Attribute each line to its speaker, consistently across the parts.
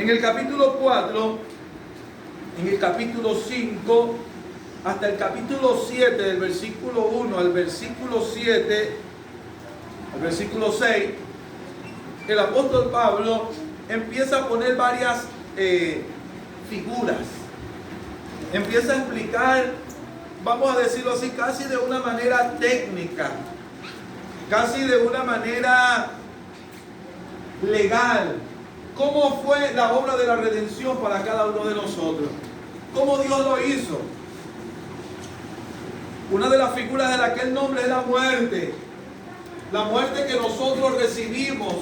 Speaker 1: En el capítulo 4, en el capítulo 5, hasta el capítulo 7, del versículo 1 al versículo 7, al versículo 6, el apóstol Pablo empieza a poner varias figuras. Empieza a explicar, vamos a decirlo así, casi de una manera técnica, casi de una manera legal, cómo fue la obra de la redención para cada uno de nosotros, cómo Dios lo hizo. Una de las figuras de aquel nombre es la muerte que nosotros recibimos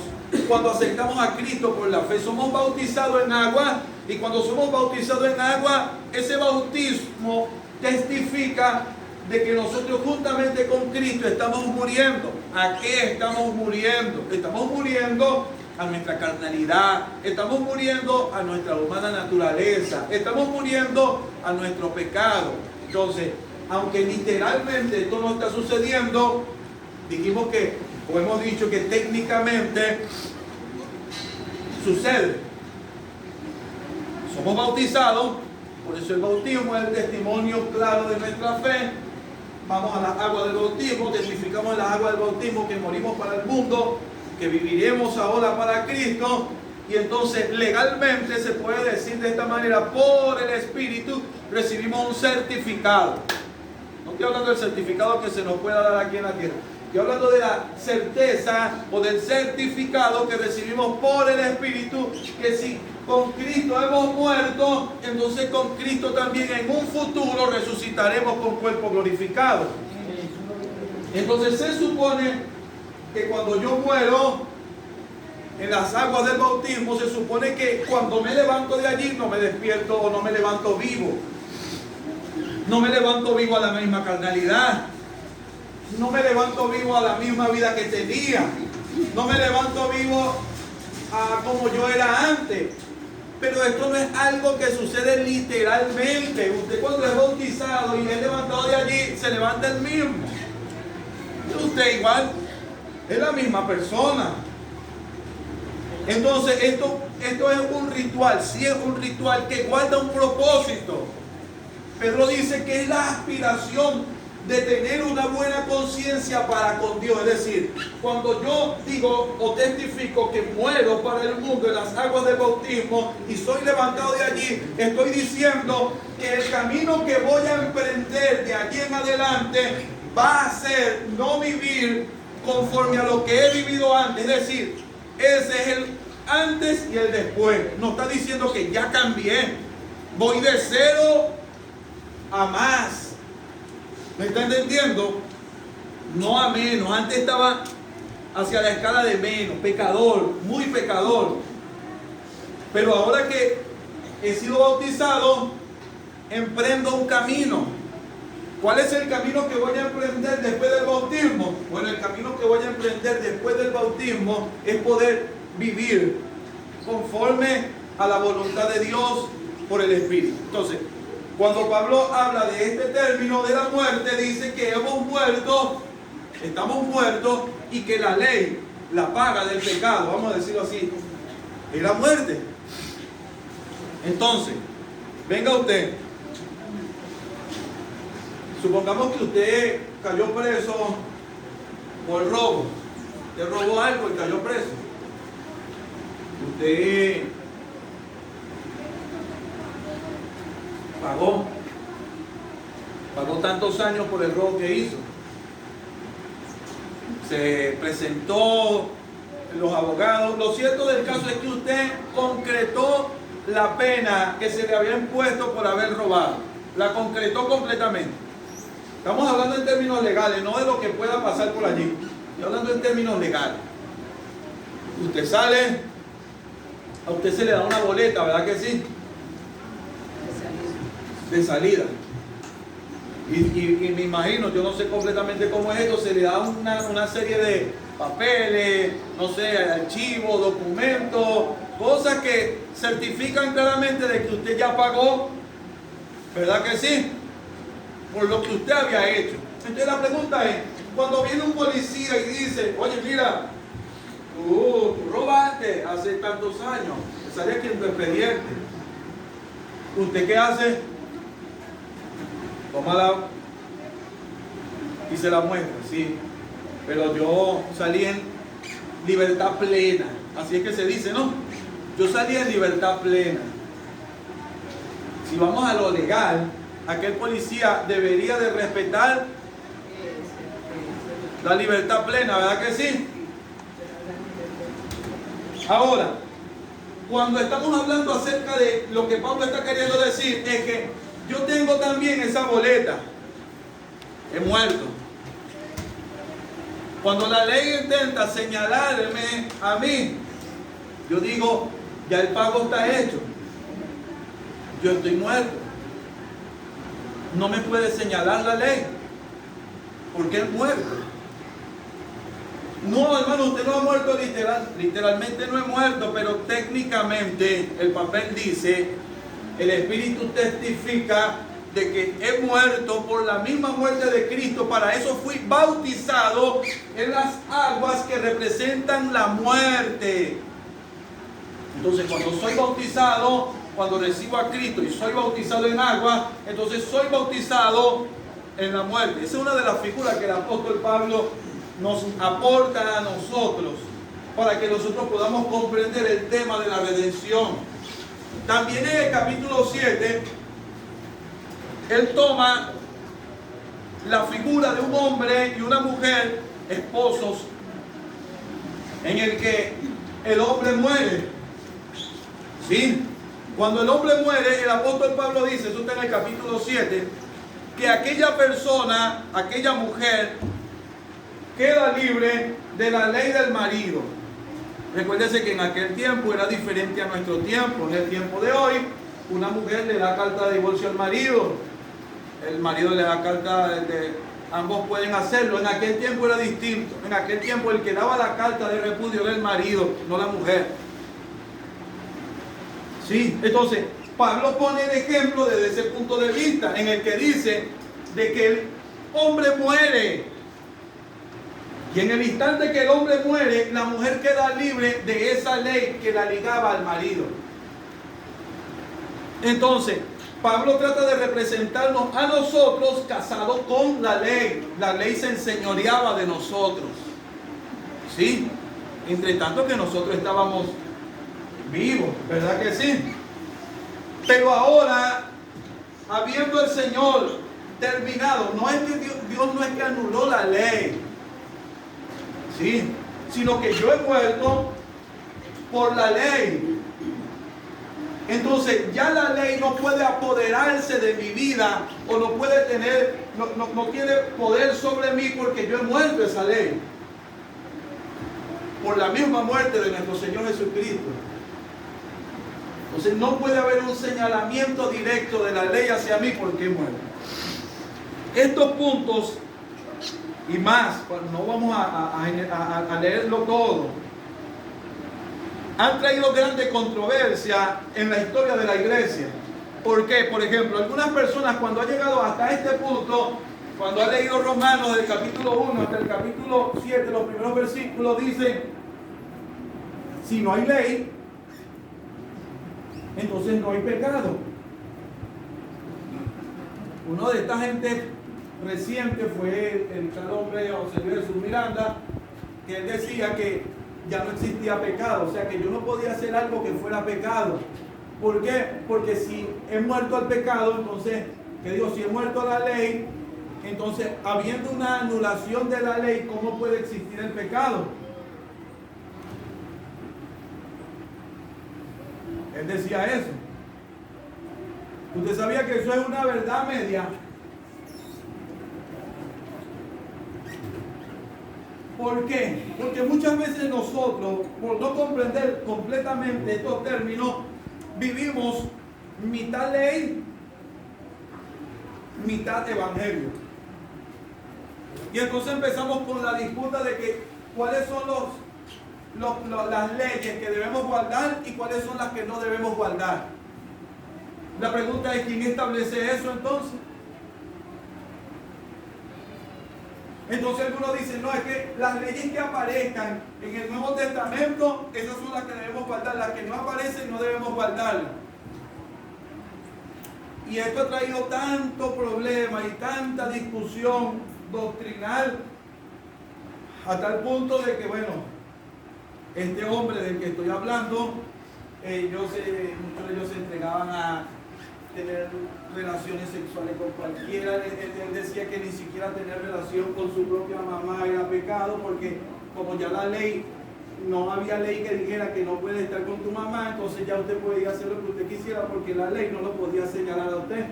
Speaker 1: cuando aceptamos a Cristo por la fe. Somos bautizados en agua, y cuando somos bautizados en agua, ese bautismo testifica de que nosotros juntamente con Cristo estamos muriendo. ¿A qué estamos muriendo? Estamos muriendo a nuestra carnalidad, estamos muriendo a nuestra humana naturaleza, estamos muriendo a nuestro pecado. Entonces, aunque literalmente esto no está sucediendo, dijimos que, o hemos dicho que técnicamente sucede. Somos bautizados, por eso el bautismo es el testimonio claro de nuestra fe. Vamos a las aguas del bautismo, testificamos en las aguas del bautismo que morimos para el mundo, que viviremos ahora para Cristo, y entonces legalmente se puede decir de esta manera: por el Espíritu recibimos un certificado. No estoy hablando del certificado que se nos pueda dar aquí en la tierra, estoy hablando de la certeza o del certificado que recibimos por el Espíritu, que si con Cristo hemos muerto, entonces con Cristo también en un futuro resucitaremos con cuerpo glorificado. Entonces se supone que cuando yo muero en las aguas del bautismo, se supone que cuando me levanto de allí no me despierto o no me levanto vivo. No me levanto vivo a la misma carnalidad. No me levanto vivo a la misma vida que tenía. No me levanto vivo a como yo era antes. Pero esto no es algo que sucede literalmente. Usted cuando es bautizado y es levantado de allí, se levanta el mismo. Usted igual es la misma persona. Entonces esto es un ritual, sí es un ritual que guarda un propósito. Pedro dice que es la aspiración de tener una buena conciencia para con Dios. Es decir, cuando yo digo o testifico que muero para el mundo en las aguas del bautismo y soy levantado de allí, estoy diciendo que el camino que voy a emprender de allí en adelante va a ser no vivir conforme a lo que he vivido antes. Es decir, ese es el antes y el después. No está diciendo que ya cambié, voy de cero a más. ¿Me está entendiendo? No a menos. Antes estaba hacia la escala de menos, pecador, muy pecador. Pero ahora que he sido bautizado, emprendo un camino. ¿Cuál es el camino que voy a emprender después del bautismo? Bueno, el camino que voy a emprender después del bautismo es poder vivir conforme a la voluntad de Dios por el Espíritu. Entonces, cuando Pablo habla de este término de la muerte, dice que hemos muerto, estamos muertos, y que la ley, la paga del pecado, vamos a decirlo así, es la muerte. Entonces, venga usted. Supongamos que usted cayó preso por robo. Usted robó algo y cayó preso. Usted pagó tantos años por el robo que hizo. Se presentó los abogados. Lo cierto del caso es que usted concretó la pena que se le había impuesto por haber robado. La concretó completamente. Estamos hablando en términos legales, no de lo que pueda pasar por allí. Estoy hablando en términos legales. Usted sale, a usted se le da una boleta, ¿verdad que sí? De salida. Y me imagino, yo no sé completamente cómo es esto, se le da una serie de papeles, no sé, archivos, documentos, cosas que certifican claramente de que usted ya pagó, ¿verdad que sí? Por lo que usted había hecho. Entonces la pregunta es, cuando viene un policía y dice: oye, mira, tú robaste hace tantos años, sale aquí en tu expediente. ¿Usted qué hace? Tómala y se la muestra, sí. Pero yo salí en libertad plena. Así es que se dice, ¿no? Yo salí en libertad plena. Si vamos a lo legal, aquel policía debería de respetar la libertad plena, ¿verdad que sí? Ahora, cuando estamos hablando acerca de lo que Pablo está queriendo decir, es que yo tengo también esa boleta. He muerto. Cuando la ley intenta señalarme a mí, yo digo, ya el pago está hecho. Yo estoy muerto. No me puede señalar la ley, porque es muerto. No, hermano, usted no ha muerto literalmente no he muerto, pero técnicamente el papel dice, el Espíritu testifica de que he muerto por la misma muerte de Cristo. Para eso fui bautizado en las aguas que representan la muerte. Entonces, cuando soy bautizado, cuando recibo a Cristo y soy bautizado en agua, entonces soy bautizado en la muerte. Esa es una de las figuras que el apóstol Pablo nos aporta a nosotros para que nosotros podamos comprender el tema de la redención. También en el capítulo 7 él toma la figura de un hombre y una mujer, esposos, en el que el hombre muere. ¿Sí? Cuando el hombre muere, el apóstol Pablo dice, eso está en el capítulo 7, que aquella persona, aquella mujer, queda libre de la ley del marido. Recuérdese que en aquel tiempo era diferente a nuestro tiempo. En el tiempo de hoy, una mujer le da carta de divorcio al marido, el marido le da carta ambos pueden hacerlo. En aquel tiempo era distinto. En aquel tiempo el que daba la carta de repudio era el marido, no la mujer. Sí, entonces Pablo pone el ejemplo desde ese punto de vista, en el que dice de que el hombre muere. Y en el instante que el hombre muere, la mujer queda libre de esa ley que la ligaba al marido. Entonces, Pablo trata de representarnos a nosotros casados con la ley. La ley se enseñoreaba de nosotros. ¿Sí? Entre tanto que nosotros estábamos vivos, ¿verdad que sí? Pero ahora, habiendo el Señor terminado, no es que Dios no es que anuló la ley, ¿sí? Sino que yo he muerto por la ley. Entonces ya la ley no puede apoderarse de mi vida o no puede tener, no tiene poder sobre mí porque yo he muerto esa ley. Por la misma muerte de nuestro Señor Jesucristo. Entonces no puede haber un señalamiento directo de la ley hacia mí porque he muerto. Estos puntos y más, no vamos a leerlo todo, han traído grande controversia en la historia de la iglesia. ¿Por qué? Por ejemplo, algunas personas cuando han llegado hasta este punto, cuando han leído Romanos del capítulo 1 hasta el capítulo 7, los primeros versículos dicen, si no hay ley, entonces no hay pecado. Uno de esta gente reciente fue el tal hombre José Luis Jesús Miranda, que él decía que ya no existía pecado, o sea que yo no podía hacer algo que fuera pecado. ¿Por qué? Porque si he muerto al pecado, entonces, que digo, si he muerto a la ley, entonces, habiendo una anulación de la ley, ¿cómo puede existir el pecado? Él decía eso. ¿Usted sabía que eso es una verdad media? ¿Por qué? Porque muchas veces nosotros, por no comprender completamente estos términos, vivimos mitad ley, mitad evangelio. Y entonces empezamos con la disputa de que cuáles son las leyes que debemos guardar y cuáles son las que no debemos guardar. La pregunta es, ¿quién establece eso entonces? Entonces algunos dicen, no, es que las leyes que aparezcan en el Nuevo Testamento, esas son las que debemos guardar, las que no aparecen no debemos guardarlas. Y esto ha traído tanto problema y tanta discusión doctrinal, a tal punto de que, bueno, este hombre del que estoy hablando, muchos de ellos se entregaban a tener relaciones sexuales con cualquiera. Él decía que ni siquiera tener relación con su propia mamá era pecado, porque como ya la ley, no había ley que dijera que no puede estar con tu mamá, entonces ya usted podía hacer lo que usted quisiera, porque la ley no lo podía señalar a usted.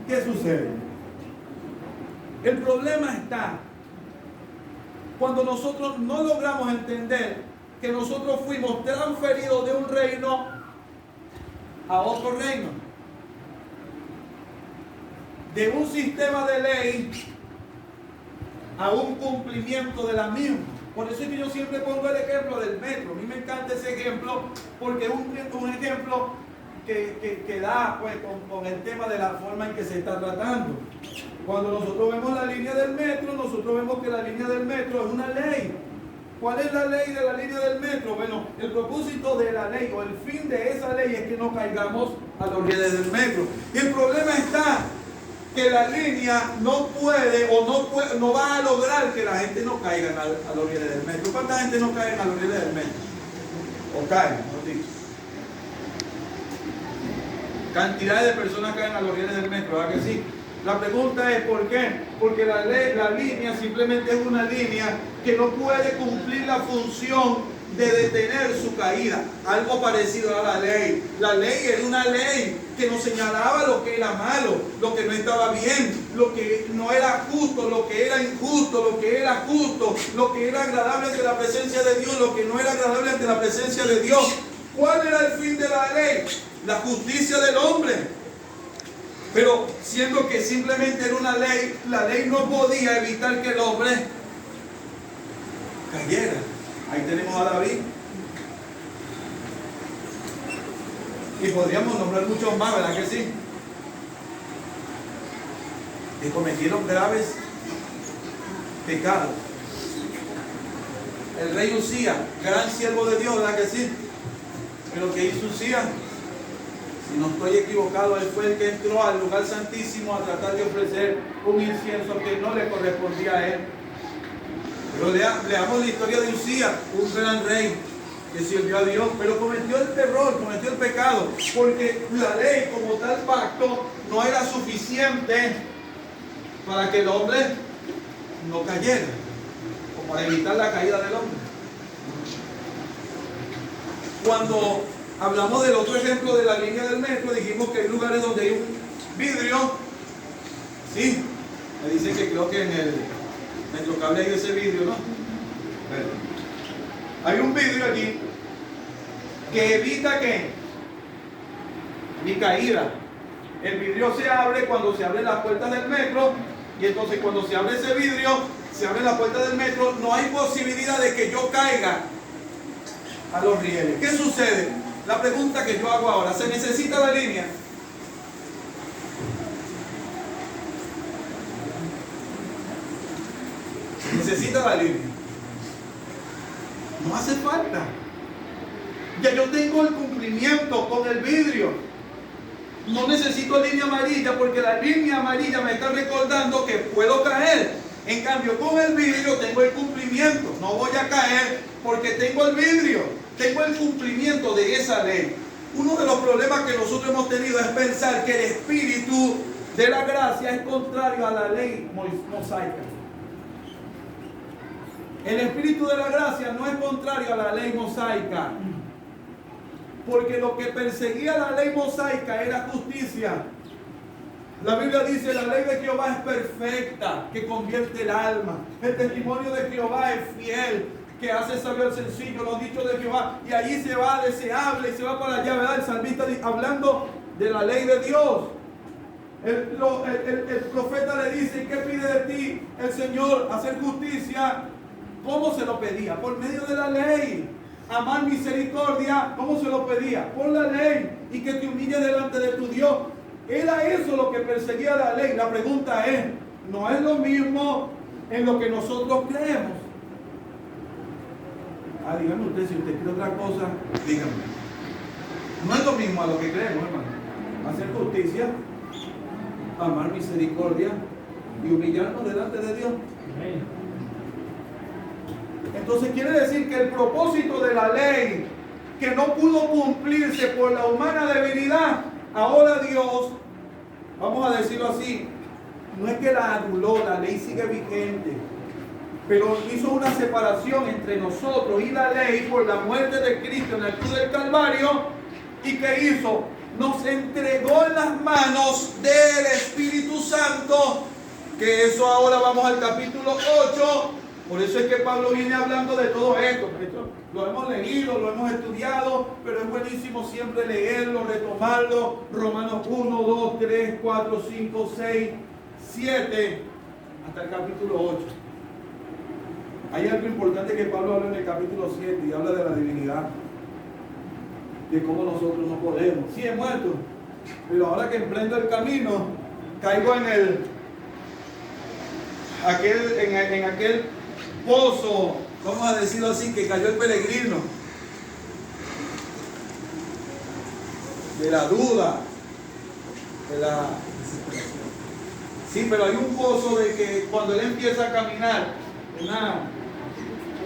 Speaker 1: ¿Qué sucede? El problema está cuando nosotros no logramos entender que nosotros fuimos transferidos de un reino a otro reino, de un sistema de ley a un cumplimiento de la misma. Por eso es que yo siempre pongo el ejemplo del metro. A mí me encanta ese ejemplo porque es un ejemplo que da pues, con el tema de la forma en que se está tratando. Cuando nosotros vemos la línea del metro, nosotros vemos que la línea del metro es una ley. ¿Cuál es la ley de la línea del metro? Bueno, el propósito de la ley o el fin de esa ley es que no caigamos a los rieles del metro. Y el problema está que la línea no puede o no va a lograr que la gente no caiga a los rieles del metro. ¿Cuánta gente no cae a los rieles del metro? O caen, mejor dicho. Cantidad de personas caen a los rieles del metro, ¿verdad que sí? La pregunta es ¿por qué? Porque la línea simplemente es una línea que no puede cumplir la función de detener su caída. Algo parecido a la ley. La ley era una ley que nos señalaba lo que era malo, lo que no estaba bien, lo que no era justo, lo que era injusto, lo que era justo, lo que era agradable ante la presencia de Dios, lo que no era agradable ante la presencia de Dios. ¿Cuál era el fin de la ley? La justicia del hombre. Pero siendo que simplemente era una ley, la ley no podía evitar que el hombre cayera. Ahí tenemos a David. Y podríamos nombrar muchos más, ¿verdad que sí? Que cometieron graves pecados. El rey Usías, gran siervo de Dios, ¿verdad que sí? Pero ¿qué hizo Usías? Si no estoy equivocado, él fue el que entró al lugar santísimo a tratar de ofrecer un incienso que no le correspondía a él. Pero leamos la historia de Usías, un gran rey que sirvió a Dios, pero cometió el error, cometió el pecado, porque la ley como tal pacto no era suficiente para que el hombre no cayera, o para evitar la caída del hombre. Cuando hablamos del otro ejemplo de la línea del metro, dijimos que hay lugares donde hay un vidrio. Sí, me dicen que creo que en el metrocable hay ese vidrio, ¿no? Bueno, hay un vidrio allí que evita que mi caída. El vidrio se abre cuando se abren las puertas del metro, y entonces cuando se abre ese vidrio, se abre la puerta del metro, no hay posibilidad de que yo caiga a los rieles. ¿Qué sucede? La pregunta que yo hago ahora, ¿se necesita la línea? ¿Se necesita la línea? No hace falta. Ya yo tengo el cumplimiento con el vidrio. No necesito línea amarilla porque la línea amarilla me está recordando que puedo caer. En cambio, con el vidrio tengo el cumplimiento. No voy a caer porque tengo el vidrio. Tengo el cumplimiento de esa ley. Uno de los problemas que nosotros hemos tenido es pensar que el espíritu de la gracia es contrario a la ley mosaica. El espíritu de la gracia no es contrario a la ley mosaica. Porque lo que perseguía la ley mosaica era justicia. La Biblia dice, la ley de Jehová es perfecta, que convierte el alma. El testimonio de Jehová es fiel, que hace sabio al sencillo, los dichos de Jehová. Y allí se va deseable y se va para allá, ¿verdad? El salmista hablando de la ley de Dios. El profeta le dice, ¿qué pide de ti el Señor? Hacer justicia. ¿Cómo se lo pedía? Por medio de la ley. Amar misericordia. ¿Cómo se lo pedía? Por la ley. Y que te humilles delante de tu Dios. Era eso lo que perseguía la ley. La pregunta es, ¿no es lo mismo en lo que nosotros creemos? Dígame usted, si usted cree otra cosa, dígame. No es lo mismo a lo que creemos, hermano. Hacer justicia, amar misericordia y humillarnos delante de Dios. Entonces quiere decir que el propósito de la ley, que no pudo cumplirse por la humana debilidad, ahora Dios, vamos a decirlo así, no es que la anuló, la ley sigue vigente, pero hizo una separación entre nosotros y la ley por la muerte de Cristo en la cruz del Calvario. ¿Y qué hizo? Nos entregó en las manos del Espíritu Santo, que eso ahora vamos al capítulo 8. Por eso es que Pablo viene hablando de todo esto. Lo hemos leído, lo hemos estudiado, pero es buenísimo siempre leerlo, retomarlo. Romanos 1, 2, 3, 4, 5, 6, 7, hasta el capítulo 8. Hay algo importante que Pablo habla en el capítulo 7 y habla de la divinidad, de cómo nosotros no podemos. Sí, he muerto, pero ahora que emprendo el camino, caigo en aquel pozo, vamos a decirlo así, que cayó el peregrino, de la duda, sí, pero hay un pozo de que cuando él empieza a caminar,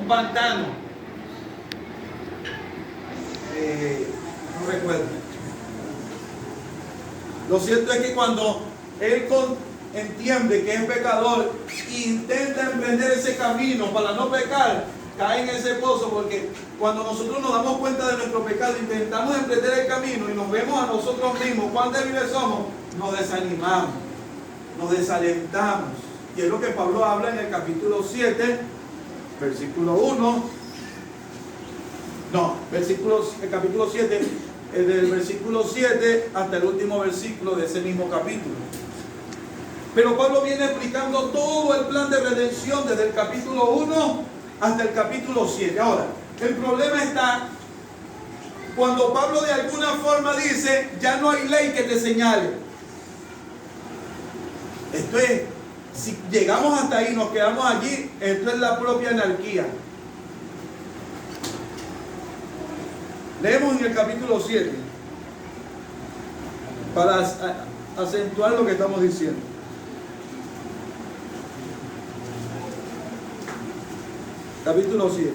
Speaker 1: un pantano, no recuerdo. Lo cierto es que cuando él entiende que es pecador e intenta emprender ese camino para no pecar, cae en ese pozo, porque cuando nosotros nos damos cuenta de nuestro pecado, intentamos emprender el camino y nos vemos a nosotros mismos cuán débiles somos, nos desanimamos, nos desalentamos. Y es lo que Pablo habla en el capítulo 7, versículo 1. No, el capítulo 7, del versículo 7 hasta el último versículo de ese mismo capítulo. Pero Pablo viene explicando todo el plan de redención desde el capítulo 1 hasta el capítulo 7. Ahora, el problema está cuando Pablo de alguna forma dice, ya no hay ley que te señale. Esto es, si llegamos hasta ahí, nos quedamos allí, esto es la propia anarquía. Leemos en el capítulo 7 para acentuar lo que estamos diciendo. Capítulo 7.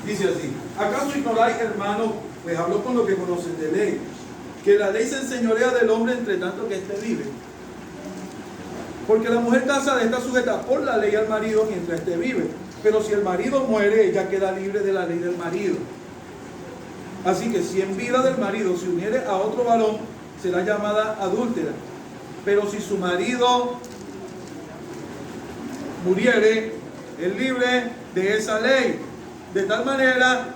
Speaker 1: Dice así: ¿acaso ignoráis, hermanos, pues hablo con lo que conocen de ley, que la ley se enseñorea del hombre entre tanto que éste vive? Porque la mujer casada está sujeta por la ley al marido mientras éste vive. Pero si el marido muere, ella queda libre de la ley del marido. Así que si en vida del marido se uniere a otro varón, será llamada adúltera. Pero si su marido muriere, es libre de esa ley. De tal manera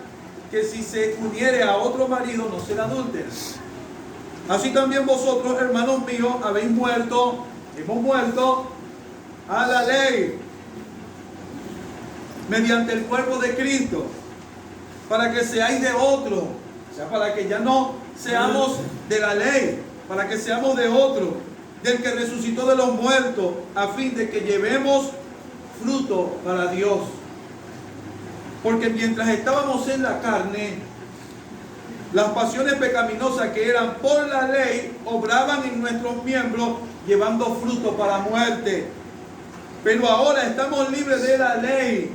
Speaker 1: que si se uniere a otro marido, no será adúltera. Así también vosotros, hermanos míos, hemos muerto a la ley mediante el cuerpo de Cristo, para que seáis de otro, o sea, para que ya no seamos de la ley, para que seamos de otro, del que resucitó de los muertos, a fin de que llevemos fruto para Dios. Porque mientras estábamos en la carne, las pasiones pecaminosas que eran por la ley obraban en nuestros miembros, llevando fruto para muerte. Pero ahora estamos libres de la ley,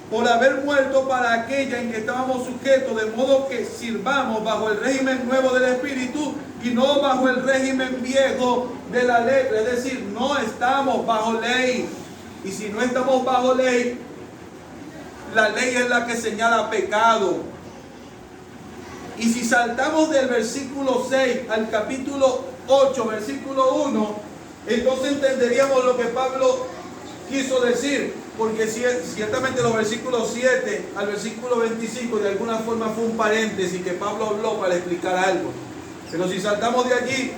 Speaker 1: por haber muerto para aquella en que estábamos sujetos, de modo que sirvamos bajo el régimen nuevo del Espíritu y no bajo el régimen viejo de la letra. Es decir, no estamos bajo ley. Y si no estamos bajo ley, la ley es la que señala pecado. Y si saltamos del versículo 6 al capítulo 8, versículo 1, entonces entenderíamos lo que Pablo quiso decir, porque ciertamente los versículos 7 al versículo 25 de alguna forma fue un paréntesis que Pablo habló para explicar algo. Pero si saltamos de allí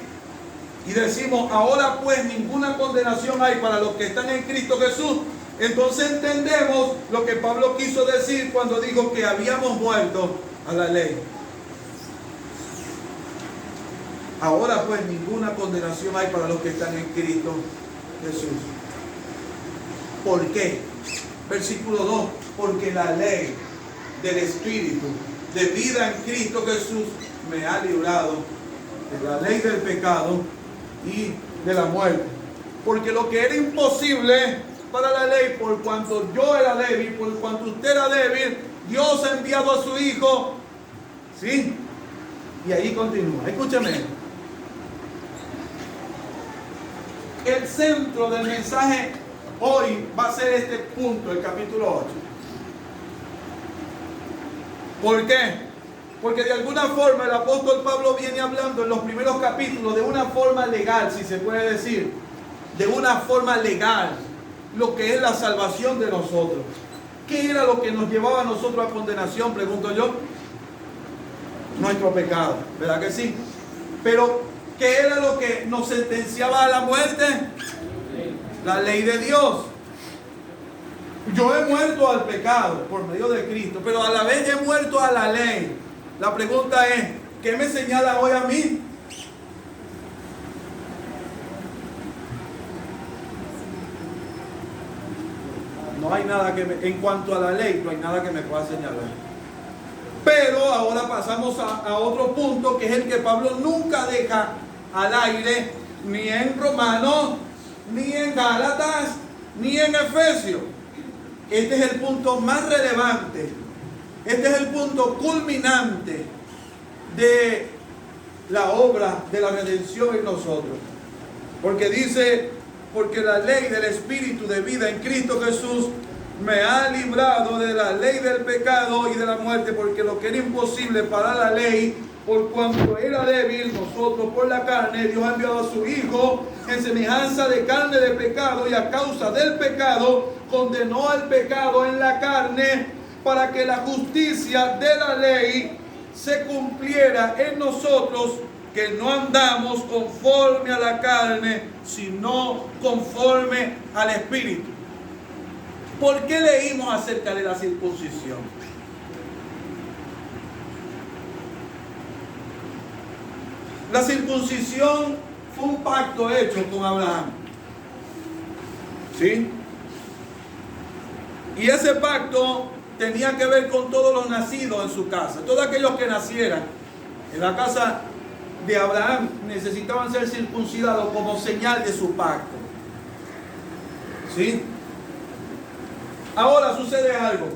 Speaker 1: y decimos, ahora pues ninguna condenación hay para los que están en Cristo Jesús, entonces entendemos lo que Pablo quiso decir cuando dijo que habíamos muerto a la ley. Ahora pues ninguna condenación hay para los que están en Cristo Jesús. ¿Por qué? Versículo 2. Porque la ley del Espíritu de vida en Cristo Jesús me ha librado de la ley del pecado y de la muerte. Porque lo que era imposible para la ley, por cuanto yo era débil, por cuanto usted era débil, Dios ha enviado a su Hijo. ¿Sí? Y ahí continúa. Escúchame. El centro del mensaje hoy va a ser este punto, el capítulo 8. ¿Por qué? Porque de alguna forma el apóstol Pablo viene hablando en los primeros capítulos de una forma legal, si se puede decir, de una forma legal, lo que es la salvación de nosotros. ¿Qué era lo que nos llevaba a nosotros a condenación? Pregunto yo. Nuestro pecado, ¿verdad que sí? Pero, ¿qué era lo que nos sentenciaba a la muerte? La ley de Dios. Yo he muerto al pecado por medio de Cristo, pero a la vez he muerto a la ley. La pregunta es, ¿qué me señala hoy a mí? No hay nada que en cuanto a la ley, no hay nada que me pueda señalar. Pero ahora pasamos a otro punto, que es el que Pablo nunca deja al aire, ni en Romanos, ni en Gálatas, ni en Efesios. Este es el punto más relevante. Este es el punto culminante de la obra de la redención en nosotros. Porque dice, porque la ley del Espíritu de vida en Cristo Jesús me ha librado de la ley del pecado y de la muerte, porque lo que era imposible para la ley, por cuanto era débil, nosotros por la carne, Dios ha enviado a su Hijo en semejanza de carne de pecado, y a causa del pecado condenó al pecado en la carne, para que la justicia de la ley se cumpliera en nosotros, que no andamos conforme a la carne, sino conforme al Espíritu. ¿Por qué leímos acerca de la circuncisión? La circuncisión fue un pacto hecho con Abraham. ¿Sí? Y ese pacto tenía que ver con todos los nacidos en su casa. Todos aquellos que nacieran en la casa de Abraham necesitaban ser circuncidados como señal de su pacto. ¿Sí? Ahora sucede algo,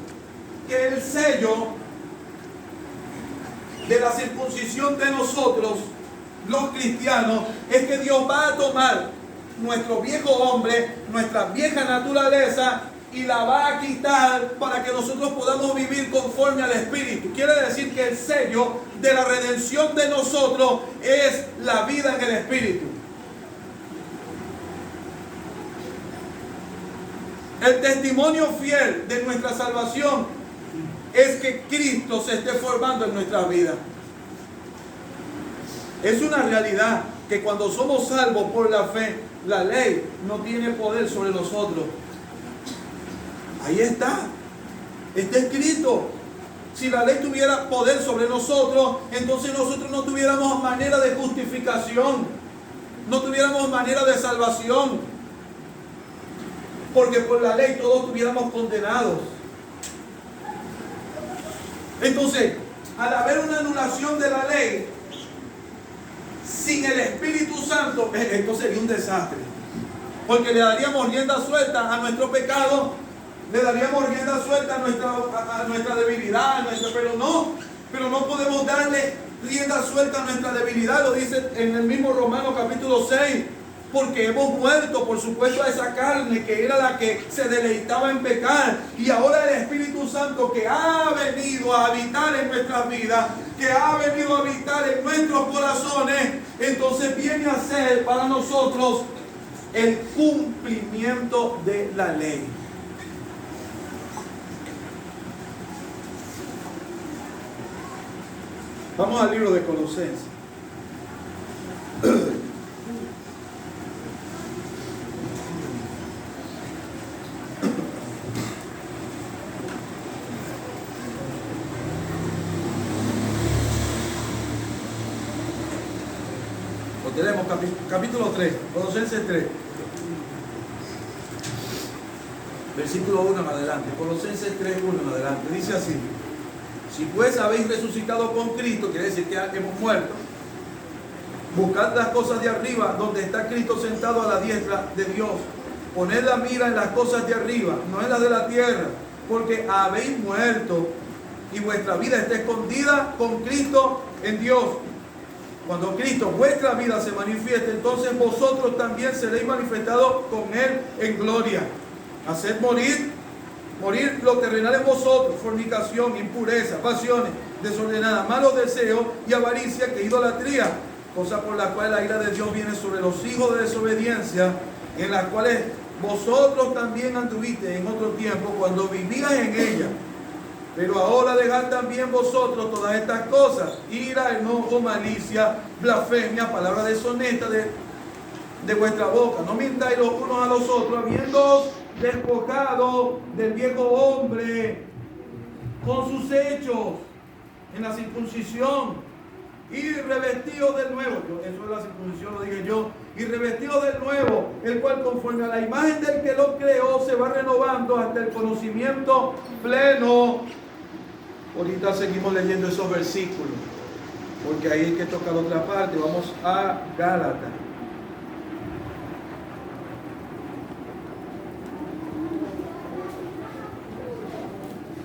Speaker 1: que el sello de la circuncisión de nosotros, los cristianos, es que Dios va a tomar nuestro viejo hombre, nuestra vieja naturaleza, y la va a quitar para que nosotros podamos vivir conforme al Espíritu. Quiere decir que el sello de la redención de nosotros es la vida en el Espíritu. El testimonio fiel de nuestra salvación es que Cristo se esté formando en nuestras vidas. Es una realidad que cuando somos salvos por la fe, la ley no tiene poder sobre nosotros. Ahí está. Está escrito. Si la ley tuviera poder sobre nosotros, entonces nosotros no tuviéramos manera de justificación. No tuviéramos manera de salvación. Porque por la ley todos estuviéramos condenados. Entonces, al haber una anulación de la ley, sin el Espíritu Santo, esto sería un desastre. Porque le daríamos rienda suelta a nuestro pecado, le daríamos rienda suelta a nuestra debilidad, pero no podemos darle rienda suelta a nuestra debilidad. Lo dice en el mismo Romanos capítulo 6. Porque hemos muerto, por supuesto, a esa carne que era la que se deleitaba en pecar. Y ahora el Espíritu Santo, que ha venido a habitar en nuestras vidas, que ha venido a habitar en nuestros corazones, entonces viene a ser para nosotros el cumplimiento de la ley. Vamos al libro de Colosenses. Tenemos capítulo 3, Colosenses 3. Versículo 1 en adelante. Colosenses 3, 1 en adelante. Dice así: si pues habéis resucitado con Cristo, quiere decir que hemos muerto, buscad las cosas de arriba, donde está Cristo sentado a la diestra de Dios. Poned la mira en las cosas de arriba, no en las de la tierra, porque habéis muerto y vuestra vida está escondida con Cristo en Dios. Cuando Cristo, vuestra vida, se manifieste, entonces vosotros también seréis manifestados con Él en gloria. Haced morir lo terrenal en vosotros: fornicación, impureza, pasiones desordenadas, malos deseos y avaricia, que idolatría, cosa por la cual la ira de Dios viene sobre los hijos de desobediencia, en las cuales vosotros también anduvisteis en otro tiempo cuando vivíais en ella. Pero ahora dejad también vosotros todas estas cosas: ira, enojo, malicia, blasfemia, palabra deshonesta de vuestra boca. No mintáis los unos a los otros, habiendo despojado del viejo hombre con sus hechos en la circuncisión, y revestidos del nuevo. Eso es la circuncisión, lo dije yo. Y revestidos del nuevo, el cual conforme a la imagen del que lo creó se va renovando hasta el conocimiento pleno. Ahorita seguimos leyendo esos versículos, porque ahí hay que tocar otra parte. Vamos a Gálatas.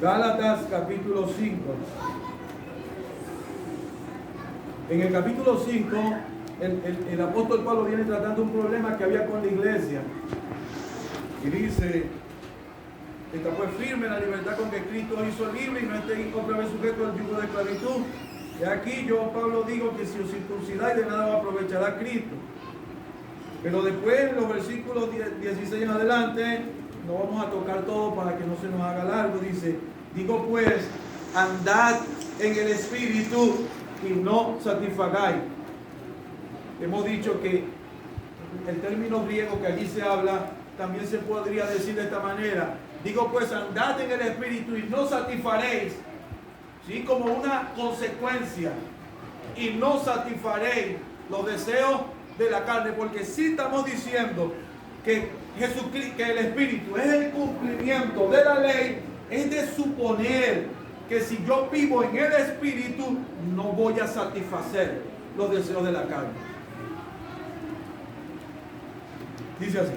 Speaker 1: Gálatas capítulo 5. En el capítulo 5, el apóstol Pablo viene tratando un problema que había con la iglesia. Y dice: está pues firme en la libertad con que Cristo os hizo libre, y no estéis otra vez sujetos al yugo de esclavitud. Y aquí yo, Pablo, digo que si os circuncidáis, de nada os aprovechará Cristo. Pero después, en los versículos 16 en adelante, no vamos a tocar todo para que no se nos haga largo. Dice: digo pues, andad en el Espíritu y no satisfagáis. Hemos dicho que el término griego que allí se habla también se podría decir de esta manera: digo pues, andad en el Espíritu y no satisfaréis, ¿sí? Como una consecuencia, y no satisfaréis los deseos de la carne, porque si estamos diciendo que Jesucristo, que el Espíritu es el cumplimiento de la ley, es de suponer que si yo vivo en el Espíritu, no voy a satisfacer los deseos de la carne. Dice así: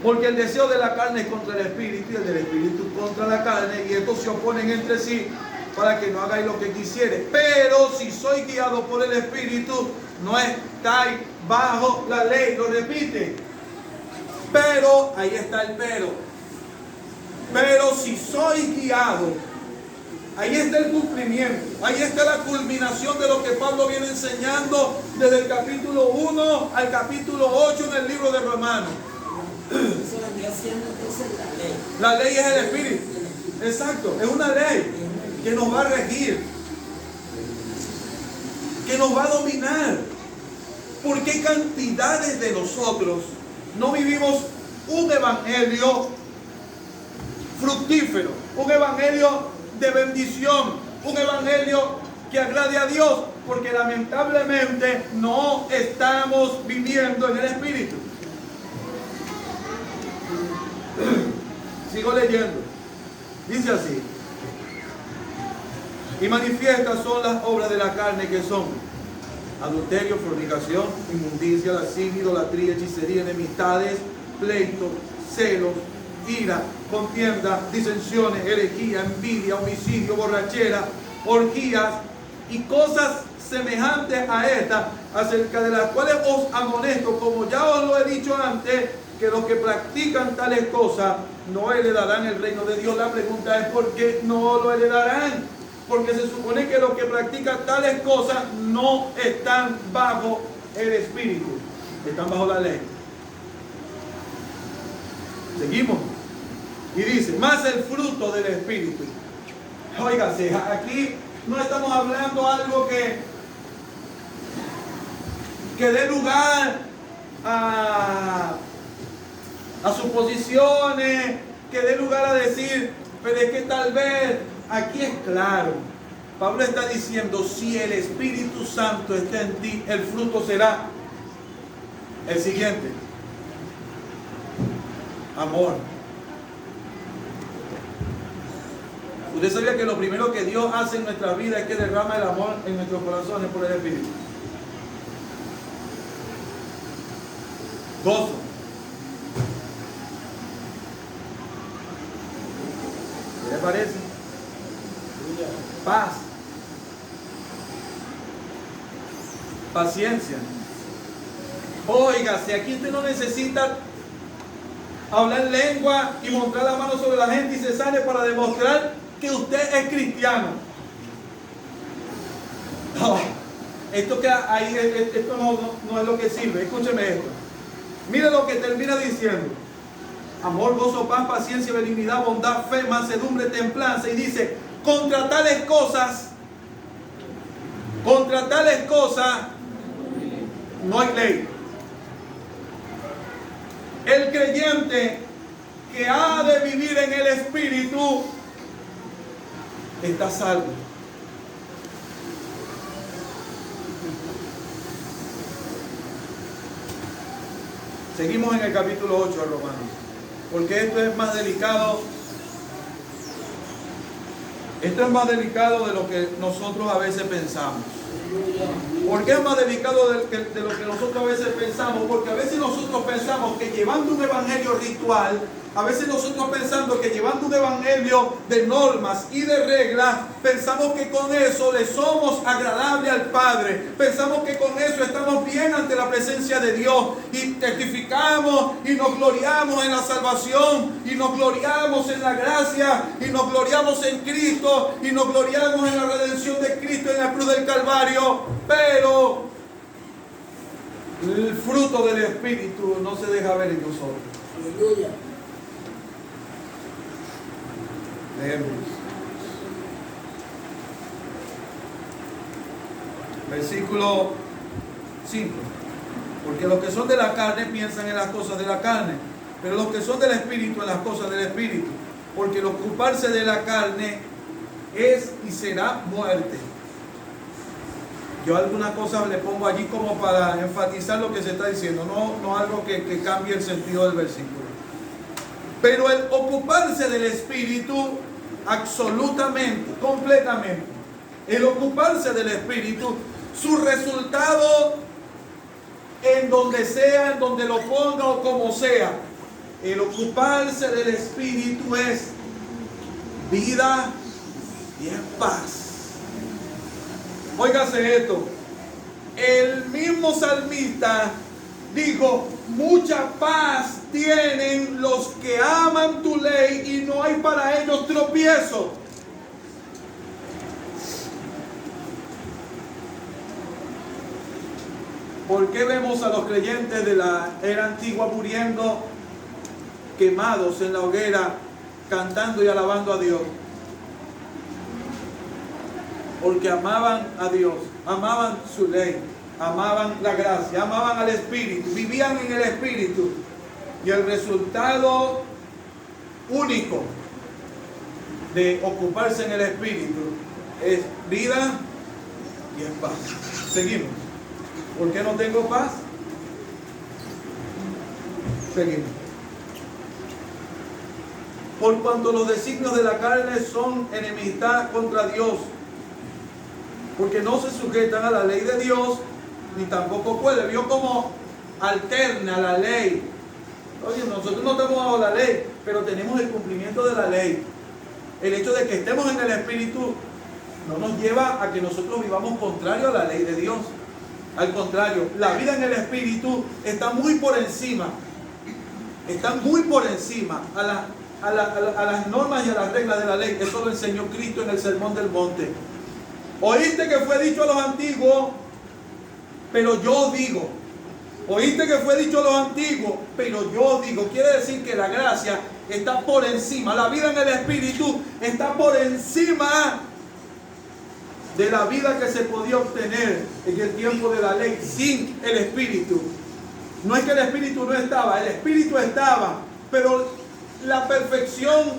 Speaker 1: porque el deseo de la carne es contra el Espíritu, y el del Espíritu contra la carne, y estos se oponen entre sí, para que no hagáis lo que quisieres. Pero si sois guiados por el Espíritu, no estáis bajo la ley. Lo repite: pero, ahí está el pero. Pero si sois guiados, ahí está el cumplimiento, ahí está la culminación de lo que Pablo viene enseñando desde el capítulo 1 al capítulo 8 en el libro de Romanos. La ley es el Espíritu. Exacto, es una ley que nos va a regir, que nos va a dominar. ¿Por qué cantidades de nosotros no vivimos un evangelio fructífero, un evangelio de bendición, un evangelio que agrade a Dios? Porque lamentablemente no estamos viviendo en el Espíritu. Sigo leyendo. Dice así: y manifiestas son las obras de la carne, que son adulterio, fornicación, inmundicia, lascivia, idolatría, hechicería, enemistades, pleitos, celos, ira, contienda, disensiones, herejía, envidia, homicidio, borrachera, orgías y cosas semejantes a estas, acerca de las cuales os amonesto, como ya os lo he dicho antes, que los que practican tales cosas no heredarán el reino de Dios. La pregunta es: ¿por qué no lo heredarán? Porque se supone que los que practican tales cosas no están bajo el Espíritu, están bajo la ley. Seguimos. Y dice: más el fruto del Espíritu. Óigase, aquí no estamos hablando algo que dé lugar a suposiciones, que dé lugar a decir: pero es que tal vez, aquí es claro. Pablo está diciendo, si el Espíritu Santo está en ti, el fruto será el siguiente: amor. Usted sabía que lo primero que Dios hace en nuestra vida es que derrama el amor en nuestros corazones por el Espíritu. Gozo. ¿Qué le parece? Paz. Paciencia. Oiga, si aquí usted no necesita hablar lengua y mostrar la mano sobre la gente y se sale para demostrar que usted es cristiano. No, esto que ahí, esto no es lo que sirve. Escúcheme esto. Mire lo que termina diciendo: amor, gozo, paz, paciencia, benignidad, bondad, fe, mansedumbre, templanza. Y dice, contra tales cosas no hay ley. El creyente que ha de vivir en el Espíritu está salvo. Seguimos en el capítulo 8 de Romanos, porque esto es más delicado. Esto es más delicado de lo que nosotros a veces pensamos. ¿Por qué es más delicado de lo que nosotros a veces pensamos? Porque a veces nosotros pensamos que llevando un evangelio ritual, a veces nosotros pensando que llevando un evangelio de normas y de reglas, pensamos que con eso le somos agradables al Padre. Pensamos que con eso estamos bien ante la presencia de Dios y testificamos y nos gloriamos en la salvación y nos gloriamos en la gracia y nos gloriamos en Cristo y nos gloriamos en la redención de Cristo en la cruz del Calvario. Pero el fruto del Espíritu no se deja ver en nosotros.
Speaker 2: Aleluya.
Speaker 1: Leemos. Versículo 5. Porque los que son de la carne piensan en las cosas de la carne, pero los que son del Espíritu en las cosas del Espíritu. Porque el ocuparse de la carne es y será muerte. Yo algunas cosas le pongo allí como para enfatizar lo que se está diciendo, no algo que cambie el sentido del versículo. Pero el ocuparse del Espíritu, absolutamente, completamente, el ocuparse del Espíritu, su resultado en donde sea, en donde lo ponga o como sea, el ocuparse del Espíritu es vida y es paz. Óigase esto, el mismo salmista dijo, mucha paz tienen los que aman tu ley y no hay para ellos tropiezo. ¿Por qué vemos a los creyentes de la era antigua muriendo quemados en la hoguera, cantando y alabando a Dios? Porque amaban a Dios, amaban su ley, amaban la gracia, amaban al Espíritu, vivían en el Espíritu. Y el resultado único de ocuparse en el Espíritu es vida y es paz. Seguimos. ¿Por qué no tengo paz? Seguimos. Por cuanto los designios de la carne son enemistad contra Dios, porque no se sujetan a la ley de Dios, ni tampoco puede. Vio cómo alterna la ley. Oye, nosotros no estamos bajo la ley, pero tenemos el cumplimiento de la ley. El hecho de que estemos en el Espíritu no nos lleva a que nosotros vivamos contrario a la ley de Dios. Al contrario, la vida en el Espíritu está muy por encima. Está muy por encima a las normas y a las reglas de la ley. Eso lo enseñó Cristo en el Sermón del Monte. Oíste que fue dicho a los antiguos, pero yo digo. Oíste que fue dicho a los antiguos, pero yo digo. Quiere decir que la gracia está por encima. La vida en el Espíritu está por encima de la vida que se podía obtener en el tiempo de la ley sin el Espíritu. No es que el Espíritu no estaba, el Espíritu estaba, pero la perfección,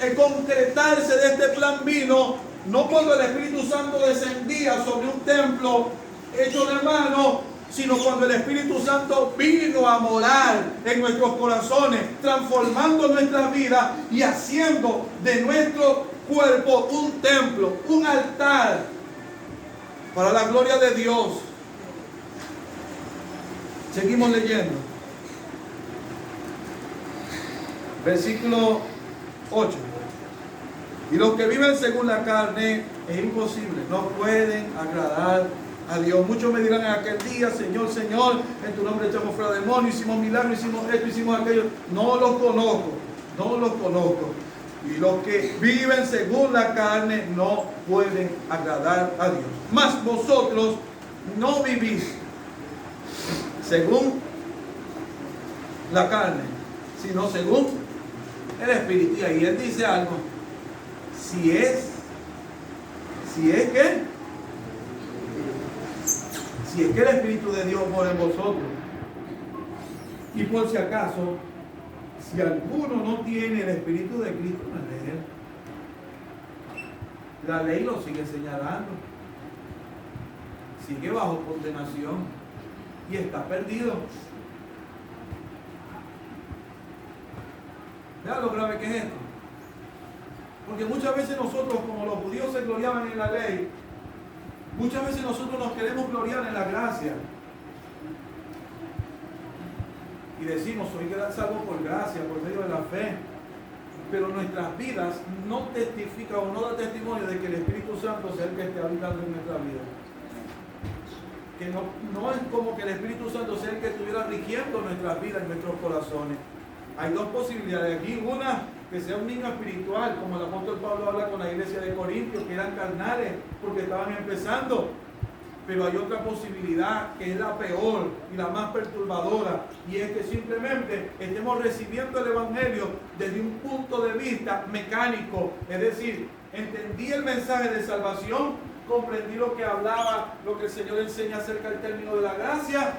Speaker 1: el concretarse de este plan vino No cuando el Espíritu Santo descendía sobre un templo hecho de mano, sino cuando el Espíritu Santo vino a morar en nuestros corazones, transformando nuestras vidas y haciendo de nuestro cuerpo un templo, un altar para la gloria de Dios. Seguimos leyendo. Versículo 8. Y los que viven según la carne es imposible, no pueden agradar a Dios. Muchos me dirán en aquel día: Señor, Señor, en tu nombre echamos fuera demonios, hicimos milagros, hicimos esto, hicimos aquello. No los conozco, no los conozco. Y los que viven según la carne no pueden agradar a Dios. Mas vosotros no vivís según la carne, sino según el Espíritu. Y ahí él dice algo: si es que el Espíritu de Dios mora en vosotros. Y por si acaso, si alguno no tiene el Espíritu de Cristo, no es de él. La ley lo sigue señalando, sigue bajo condenación y está perdido. Vean lo grave que es esto. Porque muchas veces nosotros, como los judíos se gloriaban en la ley, muchas veces nosotros nos queremos gloriar en la gracia. Y decimos: soy salvo por gracia, por medio de la fe. Pero nuestras vidas no testifican o no da testimonio de que el Espíritu Santo sea el que esté habitando en nuestra vida. Que no es como que el Espíritu Santo sea el que estuviera rigiendo nuestras vidas, en nuestros corazones. Hay dos posibilidades aquí. Una, que sea un niño espiritual, como el apóstol Pablo habla con la iglesia de Corintios, que eran carnales porque estaban empezando. Pero hay otra posibilidad que es la peor y la más perturbadora, y es que simplemente estemos recibiendo el Evangelio desde un punto de vista mecánico. Es decir, entendí el mensaje de salvación, comprendí lo que hablaba, lo que el Señor enseña acerca del término de la gracia,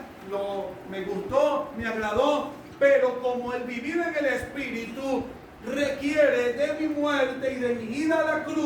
Speaker 1: me gustó, me agradó, pero como el vivir en el Espíritu requiere de mi muerte y de mi ida a la cruz,